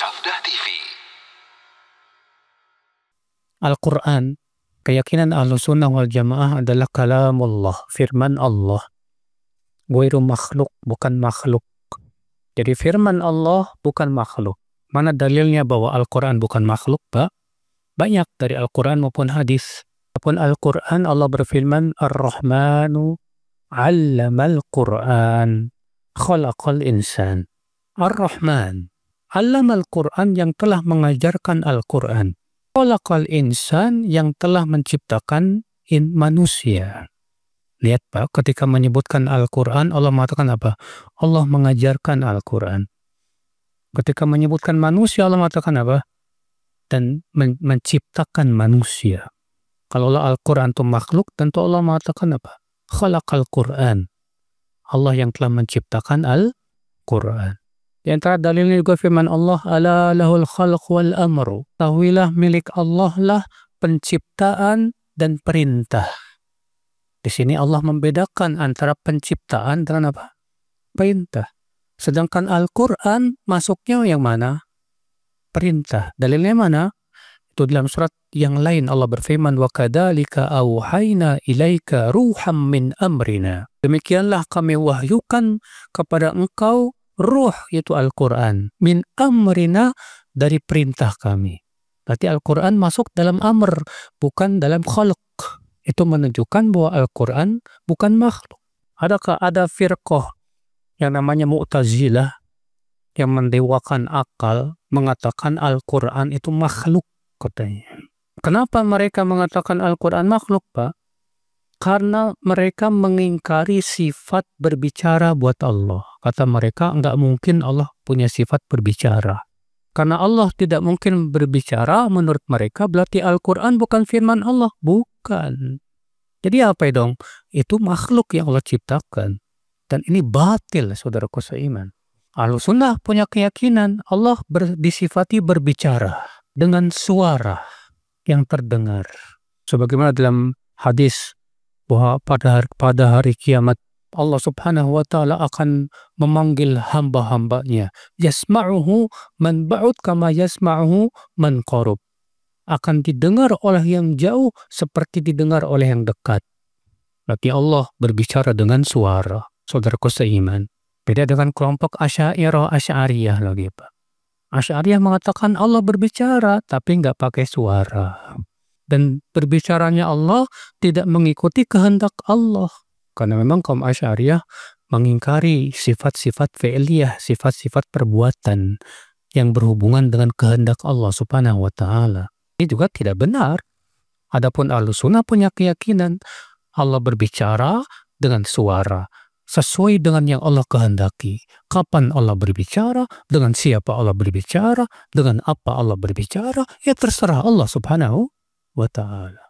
Sabda TV. Al-Quran, keyakinan Ahlussunnah wal Jamaah adalah kalamullah, firman Allah. Ghairu makhluk, bukan makhluk. Jadi firman Allah bukan makhluk. Mana dalilnya bahwa Al-Quran bukan makhluk, Pak? Banyak dari Al-Quran maupun hadis. Maupun Al-Quran Allah berfirman, Ar-Rahmanu 'allamal Quran, khalaqal insan. Ar-Rahman, 'allamal Quran yang telah mengajarkan Al-Quran. Khalaqal insan yang telah menciptakan manusia. Lihat Pak, ketika menyebutkan Al-Quran, Allah mengatakan apa? Allah mengajarkan Al-Quran. Ketika menyebutkan manusia, Allah mengatakan apa? Dan menciptakan manusia. Kalau Al-Quran itu makhluk, tentu Allah mengatakan apa? Khalaqal Quran. Allah yang telah menciptakan Al-Quran. Di antara dalilnya juga firman Allah, ala lahul khalq wal amru. Tahuilah milik Allah lah penciptaan dan perintah. Di sini Allah membedakan antara penciptaan dengan apa? Perintah. Sedangkan Al-Quran masuknya yang mana? Perintah. Dalilnya mana? Itu dalam surat yang lain Allah berfirman, wa kadzalika auhayna ilaika ruham min amrina. Demikianlah kami wahyukan kepada engkau ruh, yaitu Al-Quran, min amrina, dari perintah kami. Berarti Al-Quran masuk dalam amr, bukan dalam khalq. Itu menunjukkan bahwa Al-Quran bukan makhluk. Adakah ada firqah yang namanya Mu'tazilah yang mendewakan akal, mengatakan Al-Quran itu makhluk katanya. Kenapa mereka mengatakan Al-Quran makhluk, Pak? Karena mereka mengingkari sifat berbicara buat Allah. Kata mereka, enggak mungkin Allah punya sifat berbicara. Karena Allah tidak mungkin berbicara, menurut mereka berarti Al-Quran bukan firman Allah. Bukan. Jadi apa dong? Itu makhluk yang Allah ciptakan. Dan ini batil, saudaraku seiman. Ahlussunnah punya keyakinan Allah disifati berbicara dengan suara yang terdengar. Sebagaimana dalam hadis bahwa pada hari kiamat Allah subhanahu wa ta'ala akan memanggil hamba-hambanya. Yasma'uhu man ba'ud kama yasma'uhu man qarub. Akan didengar oleh yang jauh seperti didengar oleh yang dekat. Berarti Allah berbicara dengan suara. Saudaraku seiman. Beda dengan kelompok Asy'ariyah lagi Pak. Asy'ariyah mengatakan Allah berbicara tapi nggak pakai suara. Dan berbicaranya Allah tidak mengikuti kehendak Allah. Karena memang kaum Asy'ariyah mengingkari sifat-sifat fi'liyah, sifat-sifat perbuatan yang berhubungan dengan kehendak Allah subhanahu wa ta'ala. Ini juga tidak benar. Adapun Ahlussunnah punya keyakinan Allah berbicara dengan suara. Sesuai dengan yang Allah kehendaki. Kapan Allah berbicara, dengan siapa Allah berbicara, dengan apa Allah berbicara, ya terserah Allah subhanahu wa ta'ala.